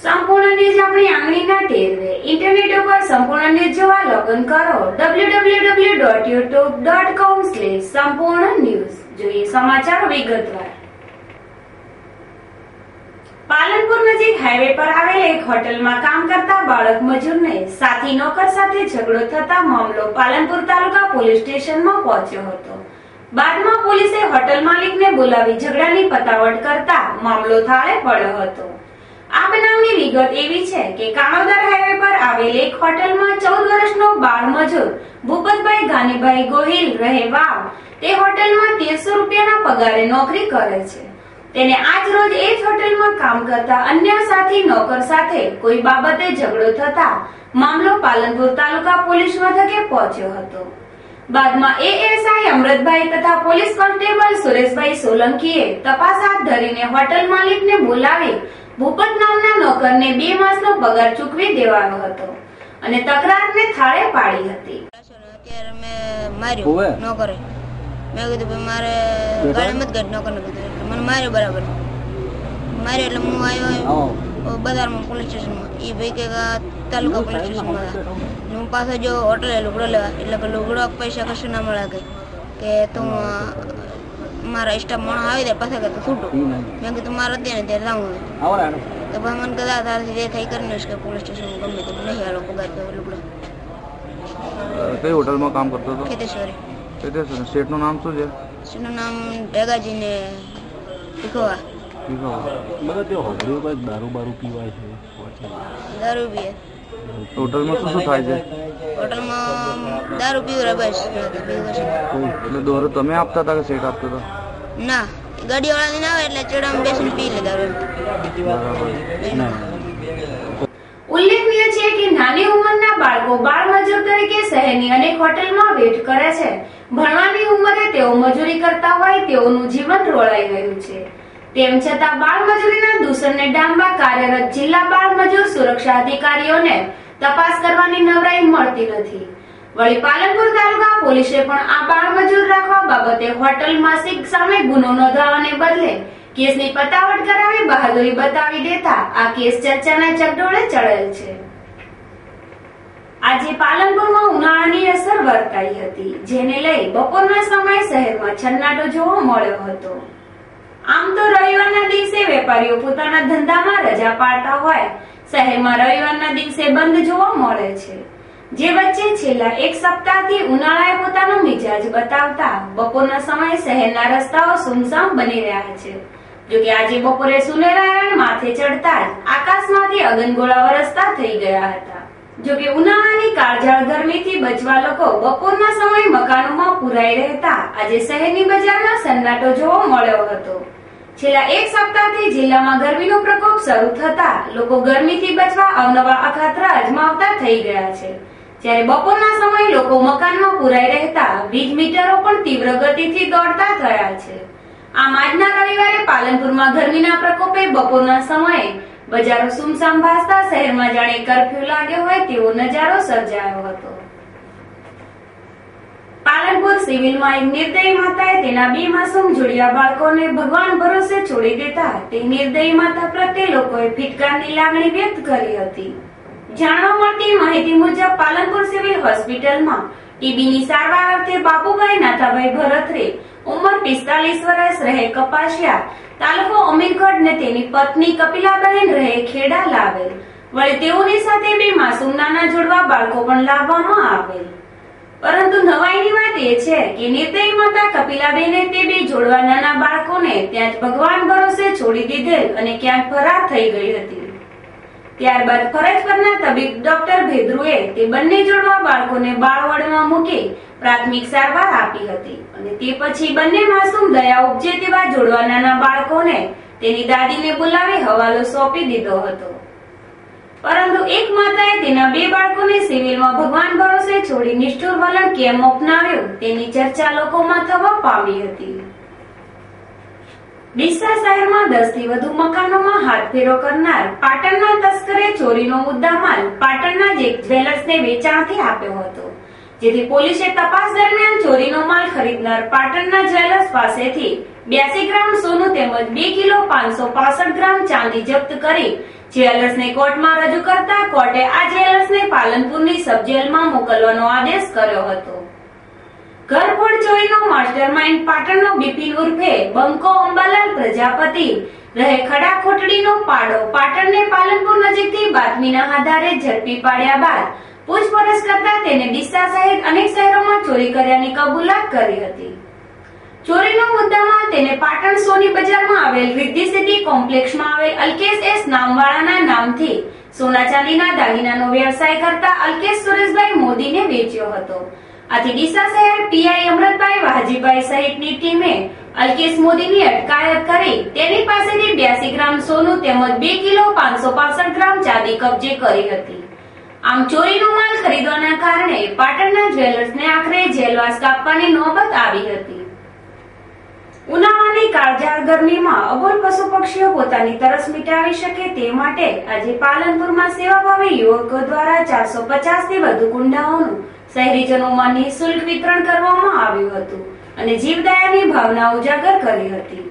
સંપૂર્ણ ન્યૂઝ આપણી આંગળીના ટેરવે ઇન્ટરનેટ ઉપર સંપૂર્ણ ન્યૂઝ જોવા લોગિન કરો www.youtube.com/સંપૂર્ણ ન્યૂઝ। જોઈએ સમાચાર વિગતવાર। પાલનપુર નજીક હાઈવે પર આવેલ એક હોટલમાં કામ કરતા બાળક મજૂરને સાથી નોકર સાથે ઝઘડો થતા મામલો પાલનપુર તાલુકા પોલીસ સ્ટેશનમાં પહોંચ્યો હતો। બાદમાં પોલીસે હોટલ માલિકને બોલાવી ઝઘડાની પતાવટ કરતા મામલો થાળે પડ્યો હતો। આ બનાવની વિગત એવી છે કે કાણોદર હાઈવે પર આવેલ એક હોટલમાં 14 વર્ષનો બાળ મજૂર ભૂપતભાઈ ગાનીભાઈ ગોહિલ રહે વાવ તે હોટલમાં 1300 રૂપિયાના પગારે નોકરી કરે છે। તેને આજ રોજ એ જ હોટલમાં કામ કરતા અન્ય સાથી નોકર સાથે કોઈ બાબતે ઝઘડો થતા મામલો પાલનપુર તાલુકા પોલીસ મથકે પહોંચ્યો હતો। બાદમાં એએસઆઈ અમૃતભાઈ તથા પોલીસ કોન્સ્ટેબલ સુરેશભાઈ સોલંકીએ તપાસ હાથ ધરીને હોટલ માલિકને બોલાવી ભૂપત નામના નોકરને 2 માસનો પગાર ચૂકવી દેવાનો હતો અને તકરારને થાળે પાડી હતી। અત્યારે મેં માર્યો નોકરે, મેં કીધું મારે ગાડી મત ગાડી નોકરને કીધું મને માર્યો બરાબર માર્યો એટલે હું આવ્યો બજારમાં પોલીસ સ્ટેશનમાં। એ ભાઈ કે તાલુકા પોલીસ સ્ટેશનમાં હું પાછો જો હોટલે લુગડો લેવા એટલે કે લુગડો પૈસા કશું ના મળે કે તું મારા સ્ટાફ માણસ આવી દે પાછા કે છૂટું। મેં કીધું મારે અત્યારે ત્યારે જાઉં તો ભાઈ મને કદાચ તારાથી જે થઈ કરીને કે પોલીસ સ્ટેશન ગમે તે નહીં હાલો પગાર લુગડો। કઈ હોટલમાં કામ કરતો હતો? ખેતેશ્વરી। ખેતેશ્વરી। શેઠનું નામ શું છે? શેઠનું નામ ઢેગાજી ને ભીખોવા। બધા તે હોટલ પર દારૂ પીવાય છે? દારૂ પીએ। હોટલમાં શું થાય છે? હોટલમાં દારૂ પીવે બસ। એટલે દોરો તમે આપતા હતા કે શેઠ આપતો હતો? ના, ગાડી વાળા ના આવે એટલે ચડામાં બેસીને પી લે દારૂ। ઉલ્લેખનીય છે કે નાની ઉંમરના બાળકો બાળ મજૂર તરીકે શહેરની અનેક હોટલમાં વેટ કરે છે। ભણવાની ઉંમરે તેઓ મજૂરી કરતા હોય તેઓનું જીવન રોળાઈ રહ્યું છે। તેમ છતાં બાળ મજૂરીના દૂષણને ડામવા કાર્યરત જિલ્લા બાળ મજૂર સુરક્ષા અધિકારીઓને તપાસ કરવાની નવરાઈ મળતી નથી। વળી પાલનપુર તાલુકા પોલીસે પણ આ બાળ મજૂર રાખવા બાબતે હોટલ માલિક સામે ગુનો નોંધવાને બદલે કેસની પતાવટ કરાવી બહાદુરી બતાવી દેતા આ કેસ ચર્ચાના ચકડોળે ચડેલ છે। આજે પાલનપુરમાં ઉનાળાની અસર વર્તાઈ હતી, જેને લઈ બપોરના સમયે શહેરમાં છન્નાટો જોવા મળ્યો હતો। આમ તો રવિવારના દિવસે વેપારીઓ પોતાના ધંધામાં રજા પાડતા હોય શહેરમાં રવિવારના દિવસે બંધ જોવા મળે છે। જે વચ્ચે છેલ્લા 1 સપ્તાહથી ઉનાળાએ પોતાનો મિજાજ બતાવતા બપોરના સમયે શહેરના રસ્તાઓ સુમસામ બની રહ્યા છે। જોકે આજે બપોરે સૂર્યનારાયણ માથે ચડતા જ આકાશમાંથી અગનગોળા વરસતા થઈ ગયા હતા। જોકે ઉનાળાની કાળઝાળ ગરમીથી બચવા લોકો બપોરના સમયે મકાનોમાં પુરાઈ રહેતા આજે શહેરની બજારમાં સન્નાટો જોવા મળ્યો હતો। છેલ્લા 1 સપ્તાહથી જિલ્લામાં ગરમીનો પ્રકોપ શરૂ થતા લોકો ગરમીથી બચવા અવનવા અખાત્રા અજમાવતા થઈ ગયા છે। જ્યારે બપોરના સમયે લોકો મકાનમાં પુરાઈ રહેતા વીજ મીટરો પણ તીવ્ર ગતિથી દોડતા થયા છે। આમ આજના રવિવારે પાલનપુરમાં ગરમીના પ્રકોપે બપોરના સમયે બજારો સુમસામ ભાસતા શહેરમાં જાણે કર્ફ્યુ લાગ્યો હોય તેવો નજારો સર્જાયો હતો। પાલનપુર સિવિલમાં એક નિર્દયી માતાએ તેના 2 માસૂમ જોડિયા બાળકોને ભગવાન ભરોસે છોડી દેતા તે નિર્દયી માતા પ્રત્યે લોકોએ ફિટકારની લાગણી વ્યક્ત કરી હતી। જાણવા મળતી માહિતી મુજબ પાલનપુર સિવિલ હોસ્પિટલમાં ટીબીની સારવાર અર્થે બાપુભાઈ નાથાભાઈ ભરતરે ઉંમર 45 વર્ષ રહે કપાસિયા તાલુકો અમીરગઢ ને તેની પત્ની કપિલાબહેન રહે ખેડા લાવેલ। વળી તેઓની સાથે 2 માસૂમ નાના જોડવા બાળકો પણ લાવવામાં આવેલ। પરંતુ નવાઈની વાત એ છે કે નિર્દયી માતા કપિલાબેને તે 2 જોડવા નાના બાળકોને ત્યાં જ ભગવાન ભરોસે છોડી દીધેલ અને ક્યાંક ફરાર થઈ ગઈ હતી। ત્યારબાદ ફરજ પરના તબીબ ડોક્ટર ભેદ્રુએ તે બંને જોડવા બાળકોને બાળવડમાં મૂકી પ્રાથમિક સારવાર આપી હતી અને તે પછી બંને માસૂમ દયા ઉપજે તેવા જોડવા નાના બાળકોને તેની દાદીને બોલાવી હવાલો સોંપી દીધો હતો। પરંતુ એક માતાએ તેના 2 બાળકોને સિવિલમાં ભગવાન ભરોસે છોડી નિષ્ઠુર વલણ કેમ અપનાવ્યું તેની ચર્ચા લોકોમાં થવા પામી હતી। ડીસા શહેરમાં 10 થી વધુ મકાનોમાં હાથફેરો કરનાર પાટણના તસ્કરે ચોરીનો મુદ્દામાલ પાટણના જ એક જ્વેલર્સને વેચાણથી આપ્યો હતો, જેથી પોલીસે તપાસ દરમિયાન ચોરીનો માલ ખરીદનાર પાટણના જ્વેલર્સ પાસેથી 82 ગ્રામ સોનું તેમજ 2 કિલો 565 ગ્રામ ચાંદી જપ્ત કરી જ્વેલર્સને કોર્ટમાં રજૂ કરતા કોર્ટે આ જ્વેલર્સને પાલનપુરની સબ જેલમાં મોકલવાનો આદેશ કર્યો હતો. ઘરફોડ ચોરીનો માસ્ટરમાઇન્ડ પાટણનો બિપિન ઉર્ફે બંકો અંબાલાલ પ્રજાપતિ રહે ખડા ખોટડીનો પાડો પાટણને પાલનપુર નજીકથી બાતમીના આધારે ઝડપી પાડ્યા બાદ પૂછપરછ કરતા તેને ડીસા સહિત અનેક શહેરોમાં ચોરી કર્યાની કબૂલાત કરી હતી. ચોરીનો મુદ્દામાં તેને પાટણ સોની બજારમાં આવેલ રિદ્ધિ સિટી કોમ્પ્લેક્સમાં આવેલ અલ્કેશ એસ નામવાળાના નામથી સોના ચાંદીના દાગીનાનો વ્યવસાય કરતા અલ્કેશ સુરેશભાઈ મોદીને વેચ્યો હતો. આથી ડીસા શહેર પીઆઈ અમૃતભાઈ વાહજીભાઈ સહિતની ટીમે અલ્કેશ મોદીની અટકાયત કરી તેની પાસેથી 82 ગ્રામ સોનું તેમજ 2 કિલો 565 ગ્રામ ચાંદી કબજે કરી હતી. આમ ચોરીનો માલ ખરીદવાના કારણે પાટણના જ્વેલર્સને આખરે જેલવાસ કાપવાની નોબત આવી હતી. ઉનાળાની કાળઝાળ ગરમીમાં અબોલ પશુ પક્ષીઓ પોતાની તરસ મિટાવી શકે તે માટે આજે પાલનપુરમાં સેવાભાવી યુવકો દ્વારા 450 થી વધુ કુંડાઓનું શહેરીજનોમાં નિઃશુલ્ક વિતરણ કરવામાં આવ્યું હતું અને જીવદયાની ભાવના ઉજાગર કરી હતી.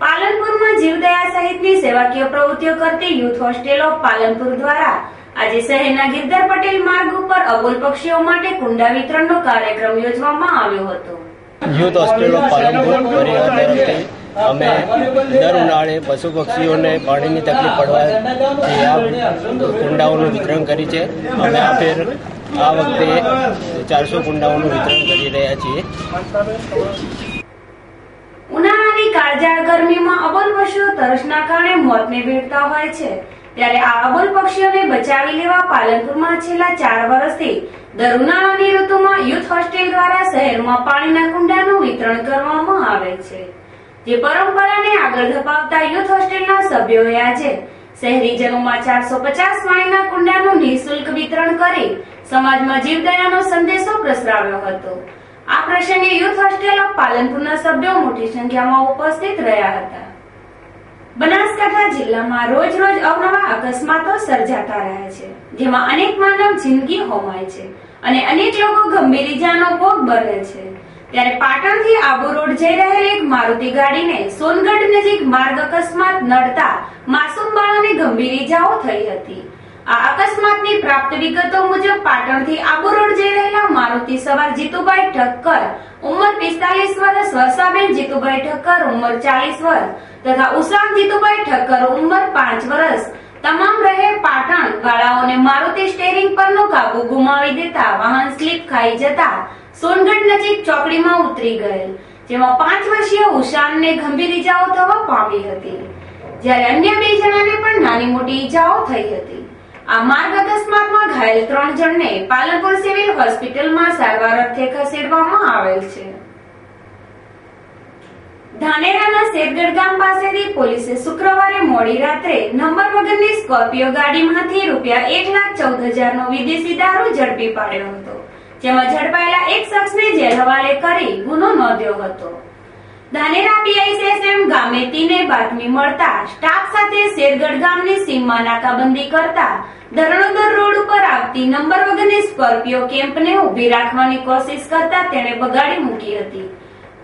પાલનપુરમાં જીવદયા સહિતની સેવાકીય પ્રવૃત્તિઓ કરતી યુથ હોસ્ટેલ ઓફ પાલનપુર દ્વારા આજે શહેરના ગિરધર પટેલ માર્ગ ઉપર અબોલ પક્ષીઓ માટે કુંડા વિતરણનો કાર્યક્રમ યોજવામાં આવ્યો હતો. યુથ હોસ્ટેલ ઓફ પાલનપુર પરિવાર તરફથી અમે દર ઉનાળે પશુ પક્ષીઓને પાણીની તકલીફ પડવાથી આ કુંડાઓનું વિતરણ કરી છે. અમે આ વખતે 400 કુંડાઓનું વિતરણ કરી રહ્યા છીએ. ઉનાળાની કાળઝાળ ગરમીમાં અબોલ પશુઓ તરસના કારણે મોતને ભેટતા હોય છે ત્યારે આ અબોલ પક્ષીઓને બચાવી લેવા પાલનપુરમાં છેલ્લા 4 વર્ષથી દર ઉનાળાની ઋતુમાં યુથ હોસ્ટેલ દ્વારા શહેરમાં પાણીના કુંડાનું વિતરણ કરવામાં આવે છે. જે પરંપરાને આગળ ધપાવતા યુથ હોસ્ટેલના સભ્યોએ આજે શહેરીજનોમાં 450 પાણીના કુંડાનું નિઃશુલ્ક વિતરણ કરી સમાજમાં જીવદયાનો સંદેશો પ્રસરાવ્યો હતો. આ પ્રસંગે યુથ હોસ્ટેલ ઓફ પાલનપુરના સભ્યો મોટી સંખ્યામાં ઉપસ્થિત રહ્યા હતા. બનાસકાંઠા જિલ્લામાં રોજ રોજ અવનવા અકસ્માતો સર્જાતા રહે છે, જેમાં અનેક માનવ જિંદગી હોમાય છે અને અનેક લોકો ગંભીર ઈજાનો ભોગ બને છે. ત્યારે પાટણથી આબુ રોડ જઈ રહેલ એક મારુતિ ગાડીને સોનગઢ નજીક માર્ગ અકસ્માત નડતા માસૂમ બાળાને ગંભીર ઈજાઓ થઈ હતી. આ અકસ્માતની પ્રાપ્ત વિગતો મુજબ પાટણથી આબુ રોડ જઈ રહેલા મારુતિ સવાર જીતુભાઈ ઠક્કર ઉંમર 45 વર્ષ, વર્ષાબેન જીતુભાઈ ઠક્કર ઉંમર 40 વર્ષ તથા ઉષામ જીતુભાઈ ઠક્કર ઉંમર 5 વર્ષ તમામ રહે પાટણ વાળાઓને મારુતિ સ્ટેરિંગ પરનો કાબુ ગુમાવી દેતા વાહન સ્લીપ ખાઈ જતા સોનગઢ નજીક ચોકડીમાં ઉતરી ગયેલ, જેમાં 5 વર્ષીય ઉષામને ગંભીર ઈજાઓ થવા પામી હતી, જ્યારે અન્ય 2 જણાને પણ નાની મોટી ઈજાઓ થઈ હતી. આ માર્ગ અકસ્માતમાં ઘાયલ 3 જણને પાલનપુર સિવિલ હોસ્પિટલમાં સારવાર અર્થે ખસેડવામાં આવેલ છે. ધાનેરાના શેરગઢ ગામ પાસેથી પોલીસે શુક્રવારે મોડી રાત્રે નંબર વગરની સ્કોર્પિયો ગાડીમાંથી ₹1,14,000 નો વિદેશી દારૂ ઝડપી પાડ્યો હતો, જેમાં ઝડપાયેલા એક શખ્સને જેલ હવાલે કરી ગુનો નોંધ્યો હતો. ધાનેરા પીઆઈએસએમ ગામેતીને બાતમી મળતા સ્ટાફ સાથે શેરગઢ ગામની સીમમાં નાકાબંધી કરતા ધરણોદર રોડ ઉપર આવતી નંબર વગરની સ્કોર્પિયો કેમ્પને ઉભી રાખવાની કોશિશ કરતા તેણે બગાડી મૂકી હતી,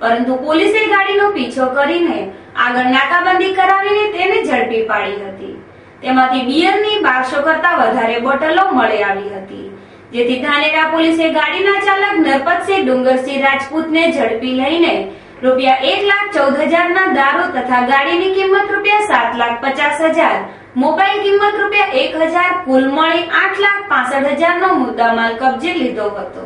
પરંતુ પોલીસે ગાડીનો પીછો કરીને આગળ નાકાબંધી કરાવીને તેને ઝડપી પાડી હતી. તેમાંથી બિયરની 1200 કરતા વધારે બોટલો મળી આવી હતી, જેથી ધાનેરા પોલીસે ગાડીના ચાલક નરપતસિંહ ડુંગરસિંહ રાજપૂતને ઝડપી લઈને ₹1,14,000 ના દારૂ તથા ગાડીની કિંમત ₹7,50,000, મોબાઈલ કિંમત ₹1,000, કુલ મળી ₹8,65,000 નો મુદ્દામાલ કબજે લીધો હતો.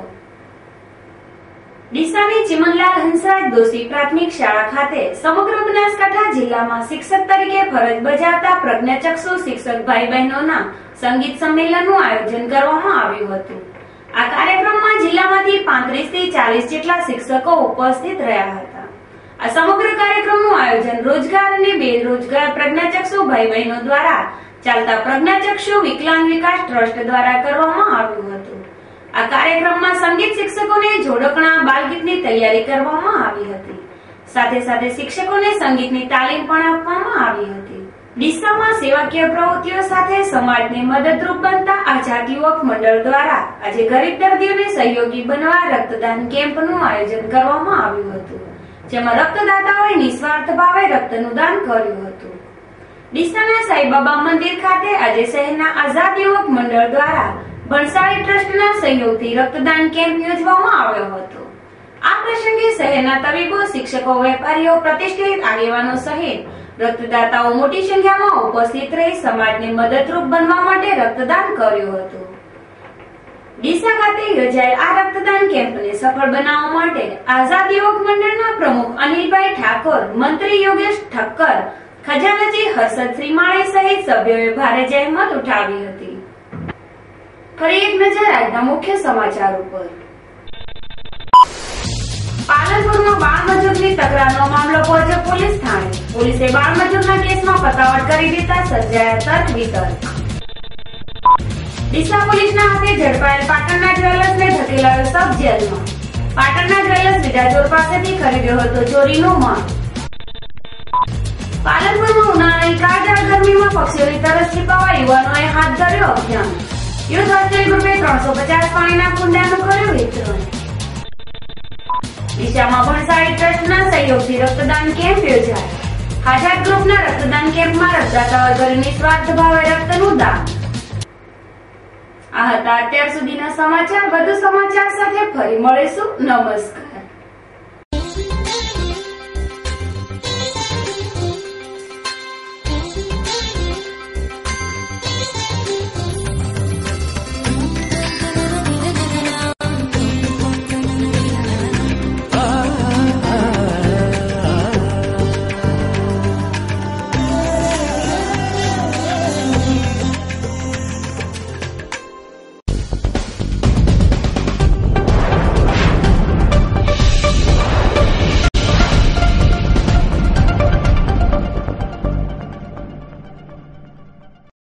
ડીસાની ચિમનલાલ હંસરાજ દોશી પ્રાથમિક શાળા ખાતે સમગ્ર બનાસકાંઠા જિલ્લામાં શિક્ષક તરીકે ફરજ બજાવતા પ્રજ્ઞાચક્ષુ શિક્ષક ભાઈ બહેનોના સંગીત સંમેલનનું આયોજન કરવામાં આવ્યું હતું. આ કાર્યક્રમમાં જિલ્લામાંથી 35 થી 40 જેટલા શિક્ષકો ઉપસ્થિત રહ્યા હતા. આ સમગ્ર કાર્યક્રમનું આયોજન રોજગાર અને બેરોજગાર પ્રજ્ઞાચક્ષુ ભાઈ બહેનો દ્વારા ચાલતા પ્રજ્ઞાચક્ષુ વિકલાંગ વિકાસ ટ્રસ્ટ દ્વારા કરવામાં આવ્યું હતું. આ કાર્યક્રમમાં સંગીત શિક્ષકોને જોડકણા બાલગીતની તૈયારી કરવામાં આવી હતી. સાથે સાથે શિક્ષકોને સંગીતની તાલીમ પણ આપવામાં આવી હતી. ડીસામાં સેવાકીય પ્રવૃત્તિઓ સાથે સમાજને મદદરૂપ બનતા આઝાદ યુવક મંડળ દ્વારા આજે ગરીબ દર્દીઓને સહયોગી બનવા રક્તદાન કેમ્પનું આયોજન કરવામાં આવ્યું હતું. જેમાં રક્તદાતાઓએ નિસ્વાર્થ ભાવે રક્તનું દાન કર્યું હતું. ડીસાના સાઈબાબા મંદિર ખાતે આજે શહેરના આઝાદ યુવક મંડળ દ્વારા ભણસાળી ટ્રસ્ટના સહયોગથી રક્તદાન કેમ્પ યોજવામાં આવ્યો હતો. આ પ્રસંગે શહેરના તબીબો, શિક્ષકો, વેપારીઓ, પ્રતિષ્ઠિત આગેવાનો સહિત રક્તદાતાઓ મોટી સંખ્યામાં ઉપસ્થિત રહી સમાજને મદદરૂપ બનવા માટે રક્તદાન કર્યું હતું. ડીસા ખાતે યોજાયેલ આ રક્તદાન કેમ્પને સફળ બનાવવા માટે આઝાદ યુવક મંડળના પ્રમુખ અનિલભાઈ ઠાકોર, મંત્રી યોગેશ ઠક્કર, ખજાનચી હર્ષદ શ્રીમાળી સહિત સભ્યોએ ભારે જહેમત ઉઠાવી હતી. ફરી એક નજર આજના મુખ્ય સમાચાર ઉપર. પાલનપુરમાં બાળમજૂરની તકરારનો મામલો પહોંચ્યો પોલીસ થાણે. પોલીસે બાળમજૂરના કેસમાં પતાવટ કરી દેતા સર્જાયા તર્ક વિતર્ક. ડીસા પોલીસના હાથે ઝડપાયેલ પાટણના જ્વેલર્સને ધકેલાયો સબ જેલમાં. પાટણના જ્વેલર્સ વિડાજોર પાસેથી ખરીદ્યો હતો ચોરીનો માલ. પાલનપુરમાં ઉનાળાની કાળઝાળ ગરમીમાં પક્ષીઓની તરસ છીપાવવા યુવાનોએ હાથ ધર્યો અભિયાન. યુથ હોસ્ટેલ ગ્રુપે 350 પાણીના કુંડાનું કર્યું વિતરણ. ડીસામાં ભણસાળી ટ્રસ્ટના સહયોગથી રક્તદાન કેમ્પ યોજાયો. આઝાદ ગ્રુપના રક્તદાન કેમ્પમાં રક્તદાતાઓએ કર્યું નિસ્વાર્થ ભાવે રક્તનું દાન. આ હતા અત્યાર સુધીના સમાચાર. વધુ સમાચાર સાથે ફરી મળીશું. નમસ્કાર.